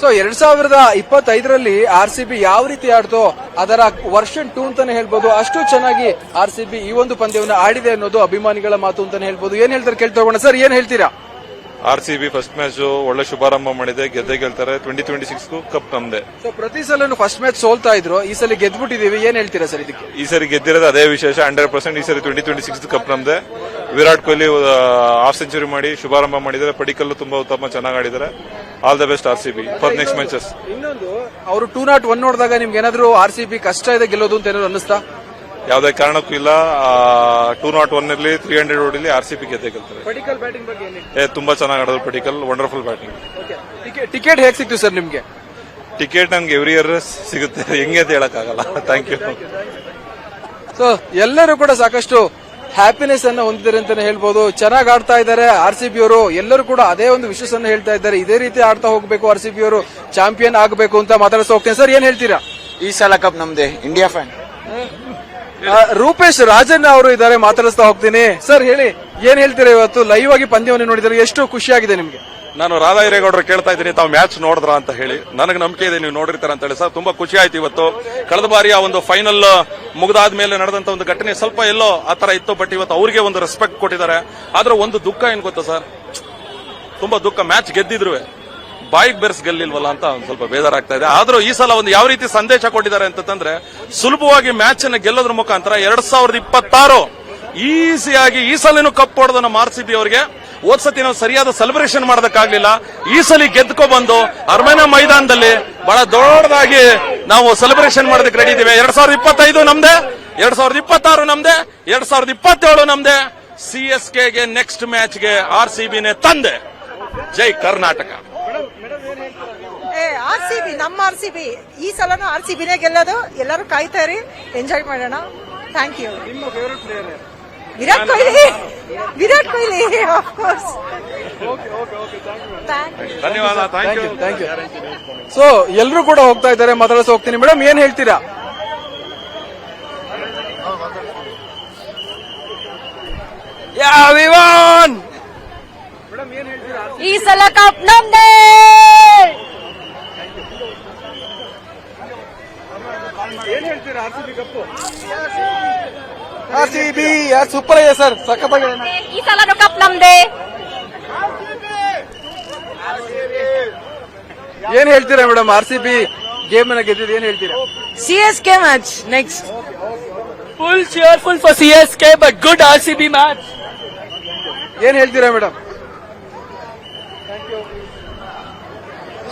So 2025ರಲ್ಲಿ RCB ಯಾವ ರೀತಿ ಆಡ್ತೋ ಅದರ ವರ್ಷನ್ 2 ಅಂತಾನೆ ಹೇಳ್ಬೋದು. ಅಷ್ಟು ಚೆನ್ನಾಗಿ RCB ಈ ಒಂದು ಪಂದ್ಯವನ್ನು ಆಡಿದೆ ಅನ್ನೋದು ಅಭಿಮಾನಿಗಳ ಮಾತು ಅಂತಾನೆ ಹೇಳ್ಬೋದು. ಏನ್ ಹೇಳ್ತಾರೆ ಕೇಳ್ತೋಗೋಣ. ಸರ್ ಏನ್ ಹೇಳ್ತೀರಾ? RCB ಫಸ್ಟ್ ಮ್ಯಾಚ್ ಒಳ್ಳೆ ಶುಭಾರಂಭ ಮಾಡಿದೆ, ಗೆದ್ದೇ ಗೆಲ್ತಾರೆ. 2026 ಕಪ್ ನಮ್ದೆ. ಸೊ ಪ್ರತಿ ಸಲನು ಫಸ್ಟ್ ಮ್ಯಾಚ್ ಸೋಲ್ತಾ ಇದ್ರು, ಈ ಸಲ ಗೆದ್ಬಿಟ್ಟಿದೀವಿ. ಏನ್ ಹೇಳ್ತೀರಾ ಸರ್ ಇದಕ್ಕೆ? ಈ ಸರಿ ಗೆದ್ದಿರೋದು ಅದೇ ವಿಶೇಷ. 100% ಈ ಸರಿ 2026 ಕಪ್ ನಮ್ದೆ. ವಿರಾಟ್ ಕೊಹ್ಲಿ ಹಾಫ್ ಸೆಂಚುರಿ ಮಾಡಿ ಶುಭಾರಂಭ ಮಾಡಿದ್ದಾರೆ. ಪಡಿಕಲ್ಲು ತುಂಬಾ ಉತ್ತಮ ಚೆನ್ನಾಗಿ ಆಡಿದ್ದಾರೆ. All the best RCB for next matches. ಇನ್ನೊಂದು, ಅವರು 201 ನೋಡಿದಾಗ ನಿಮ್ಗೆ ಏನಾದ್ರು RCB ಕಷ್ಟ ಇದೆ ಗೆಲ್ಲೋದು ಅಂತ ಏನಾದ್ರು ಅನ್ನಿಸ್ತಾ? ಯಾವುದೇ ಕಾರಣಕ್ಕೂ ಇಲ್ಲ. 201 ಇರಲಿ 300 ಹೊಡಿಲಿ RCB ಗೆದ್ದೇ ಗೆಲ್ತಾರೆ. ಪಡಿಕಲ್ ಬ್ಯಾಟಿಂಗ್ ಬಗ್ಗೆ ತುಂಬಾ ಚೆನ್ನಾಗಿ ಆಡೋದು ಪಡಿಕಲ್. Wonderful batting. ಟಿಕೆಟ್ ಹೇಗೆ ಸಿಕ್ತು ಸರ್ ನಿಮ್ಗೆ? ಟಿಕೆಟ್ ನಮ್ಗೆ ಎವ್ರಿ ಇಯರ್ ಸಿಗುತ್ತೆ, ಹೆಂಗೆ ಅಂತ ಹೇಳಕ್ಕಾಗಲ್ಲ. Thank you. ಸೊ ಎಲ್ಲರೂ ಕೂಡ ಸಾಕಷ್ಟು ಹ್ಯಾಪಿನೆಸ್ ಅನ್ನ ಹೊಂದಿದ್ದಾರೆ ಅಂತಾನೆ ಹೇಳ್ಬೋದು. ಚೆನ್ನಾಗಿ ಆಡ್ತಾ ಇದ್ದಾರೆ RCB ಅವರು. ಎಲ್ಲರೂ ಕೂಡ ಅದೇ ಒಂದು ವಿಶ್ವಾಸನ್ನ ಹೇಳ್ತಾ ಇದ್ದಾರೆ, ಇದೇ ರೀತಿ ಆಡ್ತಾ ಹೋಗ್ಬೇಕು, RCB ಅವರು ಚಾಂಪಿಯನ್ ಆಗಬೇಕು ಅಂತ ಮಾತಾಡ್ತಾ ಹೋಗ್ತೇನೆ. ಸರ್ ಏನ್ ಹೇಳ್ತೀರಾ? ಈ ಸಲ ಕಪ್ ನಮ್ದೆ, ಇಂಡಿಯಾ ಫ್ಯಾನ್. ರೂಪೇಶ್ ರಾಜಣ್ಣ ಅವರು ಇದ್ದಾರೆ, ಮಾತಾಡಿಸ್ತಾ ಹೋಗ್ತೀನಿ. ಸರ್ ಹೇಳಿ, ಏನ್ ಹೇಳ್ತೀರಾ? ಇವತ್ತು ಲೈವ್ ಆಗಿ ಪಂದ್ಯವನ್ನು ನೋಡಿದ್ರೆ ಎಷ್ಟು ಖುಷಿಯಾಗಿದೆ ನಿಮ್ಗೆ? ನಾನು ರಾಧಾ ಹಿರೇಗೌಡರು ಕೇಳ್ತಾ ಇದ್ದೀನಿ, ತಾವು ಮ್ಯಾಚ್ ನೋಡಿದ್ರ ಅಂತ ಹೇಳಿ. ನನಗೆ ನಂಬಿಕೆ ಇದೆ ನೀವು ನೋಡಿರ್ತಾರ ಅಂತ ಹೇಳಿ. ಸರ್ ತುಂಬಾ ಖುಷಿ ಆಯ್ತು ಇವತ್ತು. ಕಳೆದ ಬಾರಿ ಆ ಒಂದು ಫೈನಲ್ ಮುಗಿದಾದ ಮೇಲೆ ನಡೆದಂತ ಒಂದು ಘಟನೆ ಸ್ವಲ್ಪ ಎಲ್ಲೋ ಆ ತರ ಇತ್ತು, ಬಟ್ ಇವತ್ತು ಅವ್ರಿಗೆ ಒಂದು ರೆಸ್ಪೆಕ್ಟ್ ಕೊಟ್ಟಿದ್ದಾರೆ. ಆದ್ರೆ ಒಂದು ದುಃಖ ಏನ್ ಗೊತ್ತಾ ಸರ್, ತುಂಬಾ ದುಃಖ. ಮ್ಯಾಚ್ ಗೆದ್ದಿದ್ರು ಬಾಯಿಗೆ ಬೆರೆಸ್ ಗೆಲ್ಲಿಲ್ವಲ್ಲ ಅಂತ ಒಂದು ಸ್ವಲ್ಪ ಬೇಜಾರಾಗ್ತಾ ಇದೆ. ಆದ್ರೂ ಈ ಸಲ ಒಂದು ಯಾವ ರೀತಿ ಸಂದೇಶ ಕೊಟ್ಟಿದ್ದಾರೆ ಅಂತಂದ್ರೆ, ಸುಲಭವಾಗಿ ಮ್ಯಾಚ್ ಅನ್ನು ಗೆಲ್ಲೋದ್ರ ಮುಖಾಂತರ 2026 ಈಸಿಯಾಗಿ ಈ ಸಲನೂ ಕಪ್ ಹೊಡೆದ ನಮ್ಮ RCB ಅವರಿಗೆ. ಹೋದ್ಸತಿ ನಾವು ಸರಿಯಾದ ಸೆಲೆಬ್ರೇಷನ್ ಮಾಡೋದಕ್ಕಾಗ್ಲಿಲ್ಲ, ಈ ಸಲ ಗೆದ್ಕೊ ಬಂದು ಅರ್ಮೇನಿಯಾ ಮೈದಾನದಲ್ಲಿ ಬಹಳ ದೊಡ್ಡದಾಗಿ ನಾವು ಸೆಲೆಬ್ರೇಷನ್ ಮಾಡೋದಕ್ಕೆ ರೆಡಿ ಇದ್ದೀವಿ. 2025 ನಮ್ದೆ, 2026 ನಮ್ದೆ, 2027 ನಮ್ದೆ. CSKಗೆ ನೆಕ್ಸ್ಟ್ ಮ್ಯಾಚ್ಗೆ RCBನೇ ತಂದೆ. ಜೈ ಕರ್ನಾಟಕ. RCB ನಮ್ಮ RCB ಈ ಸಲನು RCBನೇ ಗೆಲ್ಲೋದು. ಎಲ್ಲರೂ ಕಾಯ್ತಾ ಇರಿ, ಎಂಜಾಯ್ ಮಾಡೋಣ. Thank you. Virat Kohli, Virat Kohli of course. ಧನ್ಯವಾದ. Thank you. ಸೊ ಎಲ್ಲರೂ ಕೂಡ ಹೋಗ್ತಾ ಇದ್ದಾರೆ, ಮಾತಾಡಿಸ್ತಾ ಹೋಗ್ತೀನಿ. ಮೇಡಮ್ ಏನ್ ಹೇಳ್ತೀರಾ? ಈ ಸಲ ಕಪ್ ನಮ್ದೇ. ಏನ್ ಹೇಳ್ತೀರಾ? RCB ಸೂಪರ್ ಇದೆ ಸರ್, ಸಖತ್ತಾಗಿದೆ. ಈ ಸಲನು ಕಪ್ ನಮ್ದೇ. ಏನ್ ಹೇಳ್ತೀರಾ ಮೇಡಮ್? RCB ಗೇಮ್ ಅನ್ನ ಗೆದ್ದಿದ್ದು, ಏನ್ ಹೇಳ್ತೀರಾ? CSK match next. Full cheerful for CSK, but good RCB match. ಏನ್ ಹೇಳ್ತೀರಾ ಮೇಡಮ್?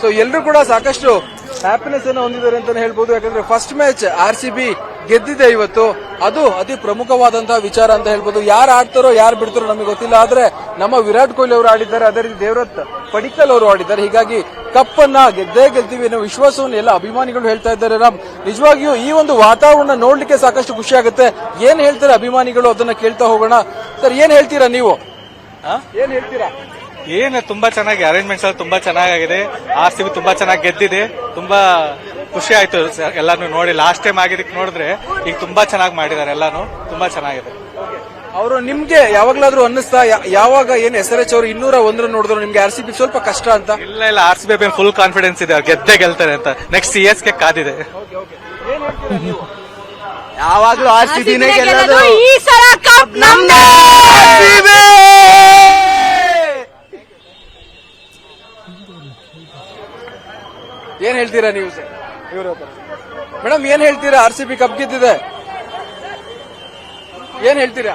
ಸೊ ಎಲ್ಲರೂ ಕೂಡ ಸಾಕಷ್ಟು ಹ್ಯಾಪಿನೆಸ್ ಅನ್ನು ಹೊಂದಿದ್ದಾರೆ ಅಂತಾನೆ ಹೇಳ್ಬೋದು. ಯಾಕಂದ್ರೆ ಫಸ್ಟ್ ಮ್ಯಾಚ್ RCB ಗೆದ್ದಿದೆ ಇವತ್ತು, ಅದು ಅತಿ ಪ್ರಮುಖವಾದಂತಹ ವಿಚಾರ ಅಂತ ಹೇಳ್ಬೋದು. ಯಾರು ಆಡ್ತಾರೋ ಯಾರು ಬಿಡ್ತಾರೋ ನಮಗೆ ಗೊತ್ತಿಲ್ಲ, ಆದ್ರೆ ನಮ್ಮ ವಿರಾಟ್ ಕೊಹ್ಲಿ ಅವರು ಆಡಿದ್ದಾರೆ, ಅದೇ ರೀತಿ ದೇವರತ್ ಪಡಿಕ್ಕಲ್ ಅವರು ಆಡಿದ್ದಾರೆ. ಹೀಗಾಗಿ ಕಪ್ ಅನ್ನ ಗೆದ್ದೇ ಗೆಲ್ತೀವಿ ಅನ್ನೋ ವಿಶ್ವಾಸವನ್ನು ಎಲ್ಲ ಅಭಿಮಾನಿಗಳು ಹೇಳ್ತಾ ಇದ್ದಾರೆ. ರಾಮ್, ನಿಜವಾಗಿಯೂ ಈ ಒಂದು ವಾತಾವರಣ ನೋಡ್ಲಿಕ್ಕೆ ಸಾಕಷ್ಟು ಖುಷಿ ಆಗುತ್ತೆ. ಏನ್ ಹೇಳ್ತಾರೆ ಅಭಿಮಾನಿಗಳು ಅದನ್ನ ಕೇಳ್ತಾ ಹೋಗೋಣ. ಸರ್ ಏನ್ ಹೇಳ್ತೀರಾ ನೀವು? ಏನ್ ಹೇಳ್ತೀರಾ? ಏನು ತುಂಬಾ ಚೆನ್ನಾಗಿ ಅರೇಂಜ್ಮೆಂಟ್ಸ್ ಎಲ್ಲ ತುಂಬಾ ಚೆನ್ನಾಗಿದೆ. RCB ತುಂಬಾ ಚೆನ್ನಾಗಿ ಗೆದ್ದಿದೆ. ತುಂಬಾ ಖುಷಿ ಆಯ್ತು ಎಲ್ಲಾನು ನೋಡಿ. ಲಾಸ್ಟ್ ಟೈಮ್ ಆಗಿದ್ದಕ್ಕೆ ನೋಡಿದ್ರೆ ಈಗ ತುಂಬಾ ಚೆನ್ನಾಗಿ ಮಾಡಿದ್ದಾರೆ, ಎಲ್ಲಾನು ತುಂಬಾ ಚೆನ್ನಾಗಿದೆ. ಅವರು ನಿಮ್ಗೆ ಯಾವಾಗ್ಲಾದ್ರೂ ಅನ್ನಿಸ್ತಾ, ಯಾವಾಗ ಏನ್ SRH ಅವರು 201 ನೋಡಿದ್ರು ನಿಮ್ಗೆ RCB ಸ್ವಲ್ಪ ಕಷ್ಟ ಅಂತ? ಇಲ್ಲ ಇಲ್ಲ, RCB ಮೇಲೆ ಫುಲ್ ಕಾನ್ಫಿಡೆನ್ಸ್ ಇದೆ, ಗೆದ್ದೇ ಗೆಲ್ತಾರೆ ಅಂತ. ನೆಕ್ಸ್ಟ್ CSK ಕಾದಿದೆ. ಯಾವಾಗ್ಲೂ RCBನೇ ಗೆಲ್ಲೋದು. ಈ ಸಲ ಕಪ್ ನಮ್ದೇ. ಏನ್ ಹೇಳ್ತೀರಾ ನೀವು ಸರ್? ಮೇಡಮ್ ಏನ್ ಹೇಳ್ತೀರಾ? RCB ಕಪ್ ಗೆದ್ದಿದೆ, ಏನ್ ಹೇಳ್ತೀರಾ?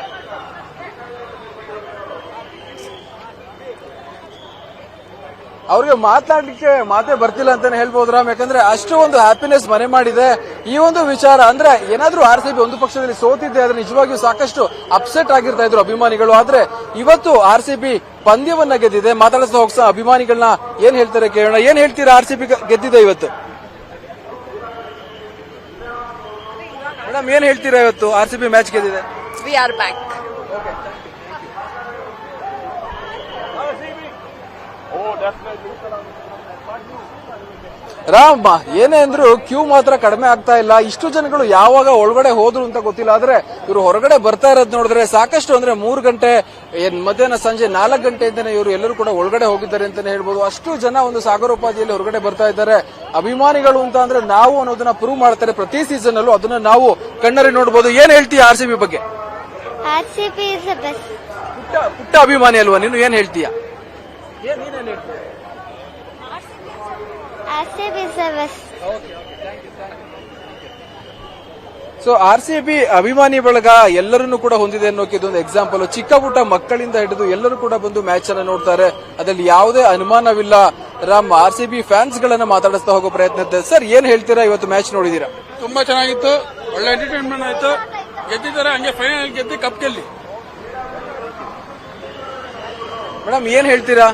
ಅವ್ರಿಗೆ ಮಾತಾಡ್ಲಿಕ್ಕೆ ಮಾತೇ ಬರ್ತಿಲ್ಲ ಅಂತಾನೆ ಹೇಳ್ಬೋದು ರಾಮ್. ಯಾಕಂದ್ರೆ ಅಷ್ಟು ಒಂದು ಹ್ಯಾಪಿನೆಸ್ ಮನೆ ಮಾಡಿದೆ ಈ ಒಂದು ವಿಚಾರ. ಅಂದ್ರೆ ಏನಾದ್ರೂ RCB ಒಂದು ಪಕ್ಷದಲ್ಲಿ ಸೋತಿದ್ದೆ ಆದ್ರೆ ನಿಜವಾಗಿಯೂ ಸಾಕಷ್ಟು ಅಪ್ಸೆಟ್ ಆಗಿರ್ತಾ ಇದ್ರು ಅಭಿಮಾನಿಗಳು. ಆದ್ರೆ ಇವತ್ತು RCB ಪಂದ್ಯವನ್ನ ಗೆದ್ದಿದೆ. ಮಾತಾಡಿಸ್ತಾ ಹೋಗ್ತಾ ಅಭಿಮಾನಿಗಳನ್ನ ಏನ್ ಹೇಳ್ತಾರೆ ಕೇಳೋಣ. ಏನ್ ಹೇಳ್ತೀರಾ? RCB ಗೆದ್ದಿದೆ ಇವತ್ತು. ಮೇಡಮ್ ಏನ್ ಹೇಳ್ತೀರಾ? ಇವತ್ತು RCB ಮ್ಯಾಚ್ ಗೆದ್ದಿದೆ. We are back. ರಾಮ್, ಏನೇ ಅಂದ್ರು ಕ್ಯೂ ಮಾತ್ರ ಕಡಿಮೆ ಆಗ್ತಾ ಇಲ್ಲ. ಇಷ್ಟು ಜನಗಳು ಯಾವಾಗ ಒಳಗಡೆ ಹೋದ್ರು ಅಂತ ಗೊತ್ತಿಲ್ಲ. ಆದ್ರೆ ಇವರು ಹೊರಗಡೆ ಬರ್ತಾ ಇರೋದು ನೋಡಿದ್ರೆ ಸಾಕಷ್ಟು, ಅಂದ್ರೆ 3 ಗಂಟೆ ಮಧ್ಯಾಹ್ನ ಸಂಜೆ 4 ಗಂಟೆಯಿಂದನೇ ಇವರು ಎಲ್ಲರೂ ಕೂಡ ಒಳಗಡೆ ಹೋಗಿದ್ದಾರೆ ಅಂತಾನೆ ಹೇಳ್ಬೋದು. ಅಷ್ಟು ಜನ ಒಂದು ಸಾಗರೋಪಾದಿಯಲ್ಲಿ ಹೊರಗಡೆ ಬರ್ತಾ ಇದ್ದಾರೆ. ಅಭಿಮಾನಿಗಳು ಅಂತ ಅಂದ್ರೆ ನಾವು ಅನ್ನೋದನ್ನ ಪ್ರೂವ್ ಮಾಡ್ತಾರೆ ಪ್ರತಿ ಸೀಸನ್ ಅಲ್ಲೂ. ಅದನ್ನ ನಾವು ಕಣ್ಣರಿ ನೋಡಬಹುದು. ಏನ್ ಹೇಳ್ತೀಯ RCB ಬಗ್ಗೆ? RCB is the best. ಪುಟ್ಟ ಅಭಿಮಾನಿ ಅಲ್ವಾ ನೀನು, ಏನ್ ಹೇಳ್ತೀಯ? RCB is the best. So RCB ಅಭಿಮಾನಿ ಬಳಗ ಎಲ್ಲರನ್ನೂ ಕೂಡ ಹೊಂದಿದೆ ಅನ್ನೋಕೆ ಇದೊಂದು ಎಕ್ಸಾಂಪಲ್. ಚಿಕ್ಕ ಪುಟ್ಟ ಮಕ್ಕಳಿಂದ ಹಿಡಿದು ಎಲ್ಲರೂ ಕೂಡ ಬಂದು ಮ್ಯಾಚ್ ಅನ್ನ ನೋಡ್ತಾರೆ. ಅದರಲ್ಲಿ ಯಾವುದೇ ಅನುಮಾನವಿಲ್ಲ. ರಾಮ್, RCB ಫ್ಯಾನ್ಸ್ ಗಳನ್ನ ಮಾತಾಡಿಸ್ತಾ ಹೋಗೋ ಪ್ರಯತ್ನ ಇದೆ. ಸರ್, ಏನ್ ಹೇಳ್ತೀರಾ? ಇವತ್ತು ಮ್ಯಾಚ್ ನೋಡಿದೀರಾ? ತುಂಬಾ ಚೆನ್ನಾಗಿತ್ತು, ಒಳ್ಳೆ ಎಂಟರ್ಟೈನ್ಮೆಂಟ್ ಆಯ್ತು. ಗೆದ್ದಿದ್ದಾರೆ, ಹಂಗೆ ಫೈನಲ್ ಗೆದ್ದು ಕಪ್ ಗೆಲ್ಲಿ. ಮೇಡಮ್, ಏನ್ ಹೇಳ್ತೀರಾ?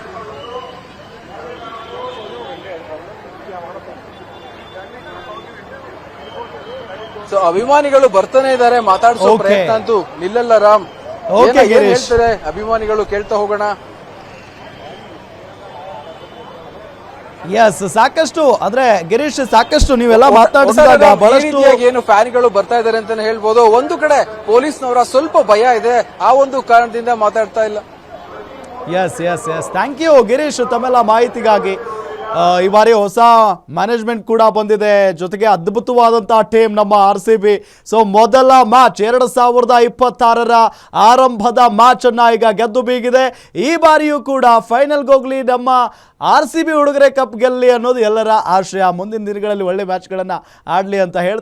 ಸೊ ಅಭಿಮಾನಿಗಳು ಬರ್ತಾನೆ ಇದ್ದಾರೆ, ಮಾತಾಡಿಸೋ Okay. ಪ್ರಯತ್ನ ಅಂತೂ ನಿಲ್ಲಲ್ಲ. ರಾಮ್, Okay, ಏನ್ ಗಿರೀಶ್. ಹೇಳ್ತಾರೆ ಅಭಿಮಾನಿಗಳು? ಕೇಳ್ತಾ ಹೋಗೋಣ. ಎಸ್, ಸಾಕಷ್ಟು ಅಂದ್ರೆ ಗಿರೀಶ್, ಸಾಕಷ್ಟು ನೀವೆಲ್ಲ ಮಾತಾಡಿಸಿದಾಗ ಒಟ್ಟಾರೆ ಈ ಬಹಳಷ್ಟು ರೀತಿಯಾಗಿ ಏನು ಫ್ಯಾನ್ಗಳು ಬರ್ತಾ ಇದ್ದಾರೆ ಅಂತಾನೆ ಹೇಳ್ಬೋದು. ಒಂದು ಕಡೆ ಪೊಲೀಸ್ನವರ ಸ್ವಲ್ಪ ಭಯ ಇದೆ, ಆ ಒಂದು ಕಾರಣದಿಂದ ಮಾತಾಡ್ತಾ ಇಲ್ಲ. Yes yes yes thank you Girish ತಮ್ಮೆಲ್ಲ ಮಾಹಿತಿಗಾಗಿ. ಈ ಬಾರಿ ಹೊಸ ಮ್ಯಾನೇಜ್ಮೆಂಟ್ ಕೂಡ ಬಂದಿದೆ, ಜೊತೆಗೆ ಅದ್ಭುತವಾದಂತಹ ಟೀಮ್ ನಮ್ಮ RCB. ಸೊ ಮೊದಲ ಮ್ಯಾಚ್ 2026ರ ಆರಂಭದ ಮ್ಯಾಚ್ ಅನ್ನ ಈಗ ಗೆದ್ದು ಬೀಗಿದೆ. ಈ ಬಾರಿಯೂ ಕೂಡ ಫೈನಲ್ಗೆ ಹೋಗ್ಲಿ ನಮ್ಮ RCB ಹುಡುಗರೆ ಕಪ್ ಗೆಲ್ಲಿ ಅನ್ನೋದು ಎಲ್ಲರ ಆಶಯ. ಮುಂದಿನ ದಿನಗಳಲ್ಲಿ ಒಳ್ಳೆ ಮ್ಯಾಚ್ಗಳನ್ನ ಆಡ್ಲಿ ಅಂತ ಹೇಳ್ತಾರೆ.